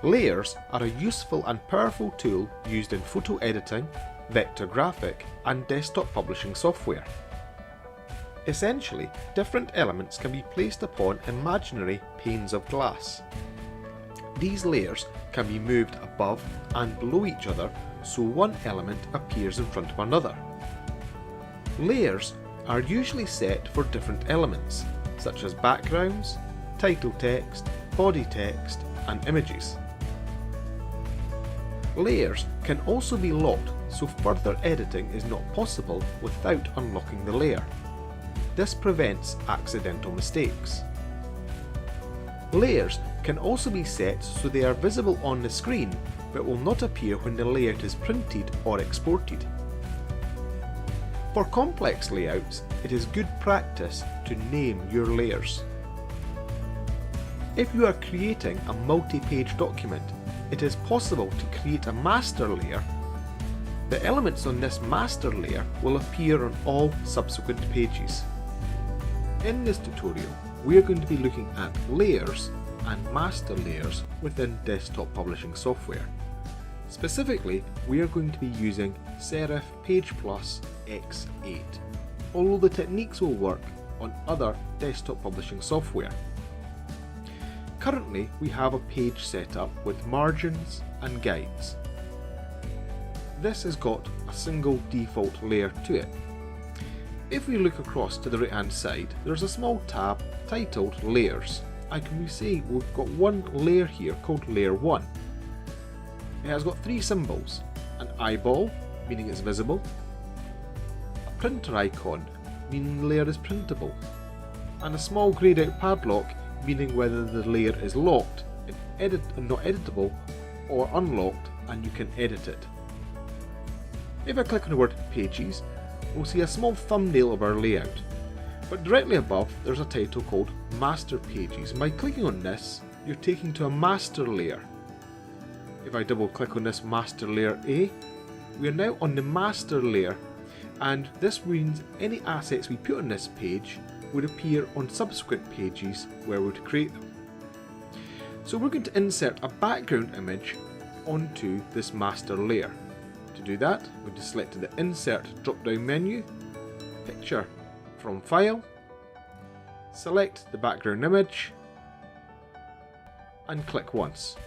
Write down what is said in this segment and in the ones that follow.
Layers are a useful and powerful tool used in photo editing, vector graphic, and desktop publishing software. Essentially, different elements can be placed upon imaginary panes of glass. These layers can be moved above and below each other so one element appears in front of another. Layers are usually set for different elements, such as backgrounds, title text, body text, and images. Layers can also be locked so further editing is not possible without unlocking the layer. This prevents accidental mistakes. Layers can also be set so they are visible on the screen but will not appear when the layout is printed or exported. For complex layouts, it is good practice to name your layers. If you are creating a multi-page document, it is possible to create a master layer. The elements on this master layer will appear on all subsequent pages. In this tutorial, we are going to be looking at layers and master layers within desktop publishing software. Specifically, we are going to be using Serif Page Plus X8, although the techniques will work on other desktop publishing software. Currently, we have a page set up with margins and guides. This has got a single default layer to it. If we look across to the right hand side, there's a small tab titled Layers, and can we see we've got one layer here called Layer 1. It has got three symbols: an eyeball, meaning it's visible, a printer icon, meaning the layer is printable, and a small greyed out padlock, meaning whether the layer is locked and not editable, or unlocked and you can edit it. If I click on the word Pages, we'll see a small thumbnail of our layout, but directly above there's a title called Master Pages, and by clicking on this you're taken to a master layer. If I double click on this master layer A, we are now on the master layer, and this means any assets we put on this page would appear on subsequent pages where we would create them. So we're going to insert a background image onto this master layer. To do that, we're going to select the Insert drop-down menu, Picture from File, select the background image, and click once.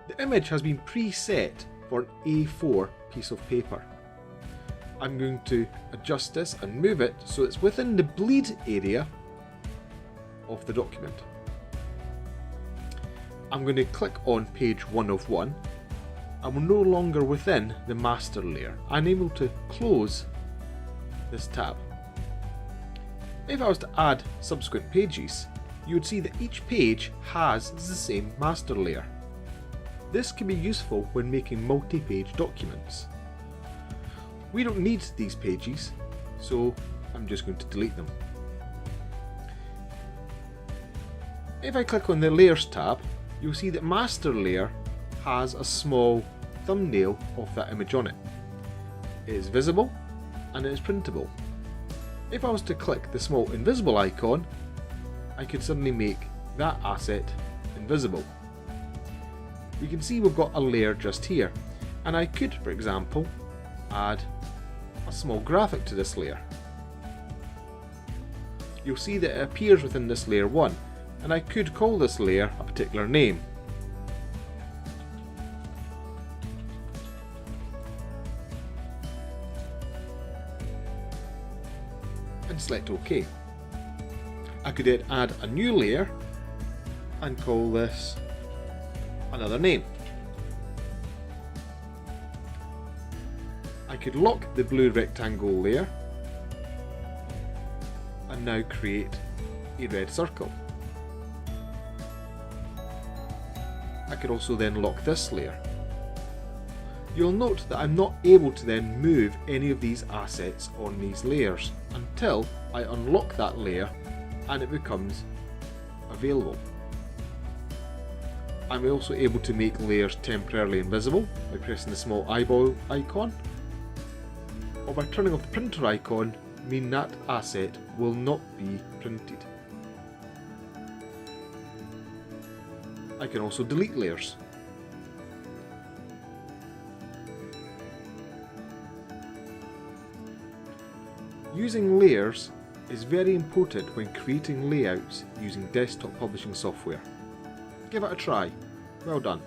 The image has been preset for an A4 piece of paper. I'm going to adjust this and move it so it's within the bleed area of the document. I'm going to click on page 1 of 1, and we're no longer within the master layer. I'm able to close this tab. If I was to add subsequent pages, you would see that each page has the same master layer. This can be useful when making multi-page documents. We don't need these pages, so I'm just going to delete them. If I click on the Layers tab, you'll see that Master Layer has a small thumbnail of that image on it. It is visible and it is printable. If I was to click the small invisible icon, I could suddenly make that asset invisible. You can see we've got a layer just here, and I could, for example, add a small graphic to this layer. You'll see that it appears within this layer 1, and I could call this layer a particular name. And select OK. I could then add a new layer and call this another name. I could lock the blue rectangle layer and now create a red circle. I could also then lock this layer. You'll note that I'm not able to then move any of these assets on these layers until I unlock that layer and it becomes available. I'm also able to make layers temporarily invisible by pressing the small eyeball icon, or by turning off the printer icon, mean that asset will not be printed. I can also delete layers. Using layers is very important when creating layouts using desktop publishing software. Give it a try. Well done.